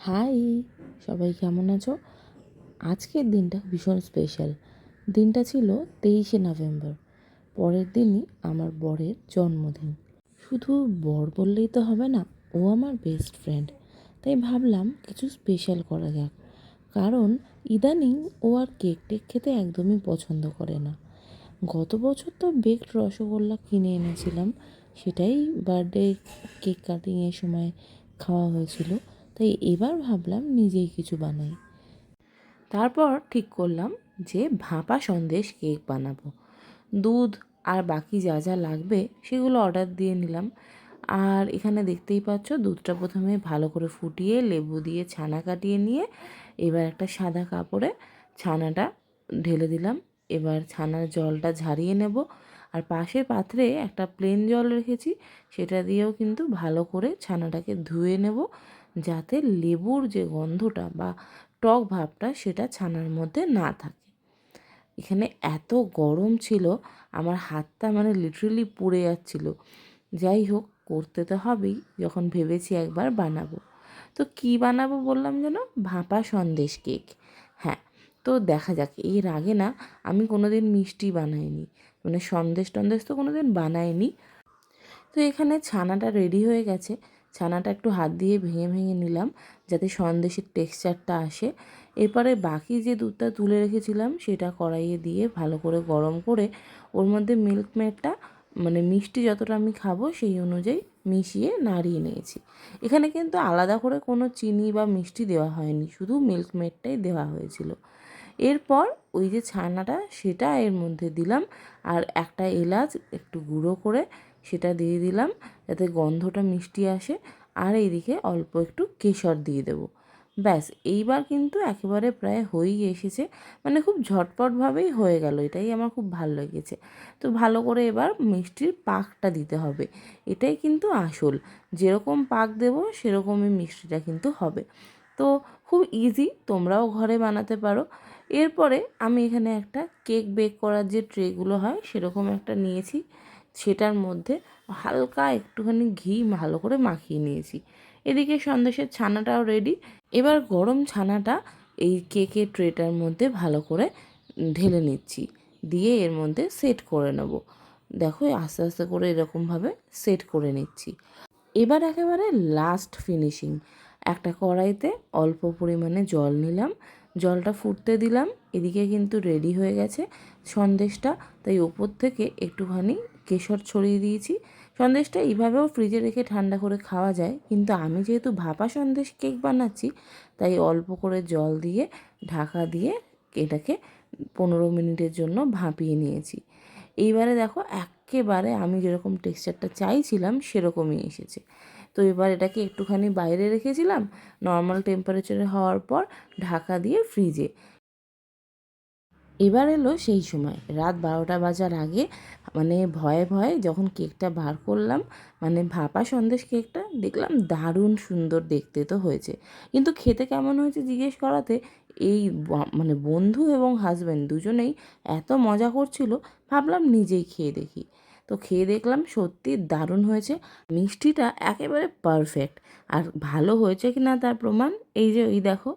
High, সবাই কেমন আছো? আজকের দিনটা ভীষণ স্পেশাল। দিনটা ছিল 23শে নভেম্বর। পরের দিনই আমার বরের জন্মদিন। শুধু বর বললেই তো হবে না, ও আমার বেস্ট ফ্রেন্ড। তাই ভাবলাম কিছু স্পেশাল করা যাক। কারণ ইদানিং ও আর কেক টেক খেতে একদমই পছন্দ করে না। গত বছর তো বেকড রসগোল্লা কিনে এনেছিলাম, সেটাই বার্থডে কেক কাটিংয়ের সময় খাওয়া হয়েছিল। তাই এবার ভাবলাম নিজেই কিছু বানাই। তারপর ঠিক করলাম যে ভাপা সন্দেশ কেক বানাবো। দুধ আর বাকি যা যা লাগবে সেগুলো অর্ডার দিয়ে নিলাম। আর এখানে দেখতেই পাচ্ছ, দুধটা প্রথমে ভালো করে ফুটিয়ে লেবু দিয়ে ছানা কাটিয়ে নিয়ে এবার একটা সাদা কাপড়ে ছানাটা ঢেলে দিলাম। এবার ছানার জলটা ঝারিয়ে নেব। আর পাশের পাত্রে একটা প্লেন জল রেখেছি, সেটা দিয়েও কিন্তু ভালো করে ছানাটাকে ধুয়ে নেব, যাতে লেবুর যে গন্ধটা বা টক ভাবটা সেটা ছানার মধ্যে না থাকে। এখানে এত গরম ছিল, আমার হাতটা লিটারেলি পুড়ে যাচ্ছিল। যাই হোক, করতে তো হবেই, যখন ভেবেছি একবার বানাবো। তো কি বানাবো বললাম যেন? ভাপা সন্দেশ কেক। হ্যাঁ, তো দেখা যাক। এর আগে না আমি কোনো দিন মিষ্টি বানাইনি, সন্দেশ টন্দেশ তো কোনো দিন বানাইনি। তো এখানে ছানাটা রেডি হয়ে গেছে। ছানাটা একটু হাত দিয়ে ভেঙে ভেঙে নিলাম, যাতে সন্দেশের টেক্সচারটা আসে। এরপরে বাকি যে দুধটা তুলে রেখেছিলাম সেটা কড়াইয়ে দিয়ে ভালো করে গরম করে ওর মধ্যে মিল্ক মেডটা, মিষ্টি যতটা আমি খাবো সেই অনুযায়ী মিশিয়ে নাড়িয়ে নিয়েছি। এখানে কিন্তু আলাদা করে কোনো চিনি বা মিষ্টি দেওয়া হয়নি, শুধু মিল্ক মেডটাই দেওয়া হয়েছিল। এরপর ওই যে ছানাটা সেটা এর মধ্যে দিলাম, আর একটা এলাচ একটু গুঁড়ো করে সেটা দিয়ে দিলাম, যাতে গন্ধটা মিষ্টি আসে। আর এইদিকে অল্প একটু কেশর দিয়ে দেবো। ব্যাস, এইবার কিন্তু একেবারে প্রায় হয়েই এসেছে। খুব ঝটপটভাবেই হয়ে গেল, এটাই আমার খুব ভালো লেগেছে। তো ভালো করে এবার মিষ্টির পাকটা দিতে হবে, এটাই কিন্তু আসল। যেরকম পাক দেবো সেরকমই মিষ্টিটা কিন্তু হবে। তো খুব ইজি, তোমরাও ঘরে বানাতে পারো। এরপরে আমি এখানে একটা কেক বেক করার যে ট্রেগুলো হয় সেরকম একটা নিয়েছি, সেটার মধ্যে হালকা একটুখানি ঘি ভালো করে মাখিয়ে নিয়েছি। এদিকে সন্দেশের ছানাটাও রেডি। এবার গরম ছানাটা এই কেকের ট্রেটার মধ্যে ভালো করে ঢেলে নিচ্ছি, দিয়ে এর মধ্যে সেট করে নেব। দেখো, আস্তে আস্তে করে এরকমভাবে সেট করে নিচ্ছি। এবার একেবারে লাস্ট ফিনিশিং, একটা কড়াইতে অল্প পরিমাণে জল নিলাম, জলটা ফুটতে দিলাম। এদিকে কিন্তু রেডি হয়ে গেছে সন্দেশটা, তাই ওপর থেকে একটুখানি কেশর ছড়িয়ে দিয়েছি। সন্দেশটা এইভাবেও ফ্রিজে রেখে ঠান্ডা করে খাওয়া যায়, কিন্তু আমি যেহেতু ভাপা সন্দেশ কেক বানাচ্ছি, তাই অল্প করে জল দিয়ে ঢাকা দিয়ে এটাকে 15 মিনিটের জন্য ভাপিয়ে নিয়েছি। এইবারে দেখো, একেবারে আমি যেরকম টেক্সচারটা চাইছিলাম সেরকমই এসেছে। তো এবার এটাকে একটুখানি বাইরে রেখেছিলাম, নর্মাল টেম্পারেচারে হওয়ার পর ঢাকা দিয়ে ফ্রিজে। এবার এলো সেই সময়, রাত 12টা বাজার আগে, ভয়ে ভয়ে যখন কেকটা বার করলাম, ভাপা সন্দেশ কেকটা দেখলাম দারুণ সুন্দর দেখতে তো হয়েছে, কিন্তু খেতে কেমন হয়েছে জিজ্ঞেস করাতে এই বন্ধু এবং হাজব্যান্ড দুজনেই এত মজা করছিল, ভাবলাম নিজেই খেয়ে দেখি। তো খেয়ে দেখলাম সত্যি দারুণ হয়েছে। মিষ্টিটা একেবারে পারফেক্ট। আর ভালো হয়েছে কি না তার প্রমাণ এই যে, এই দেখো।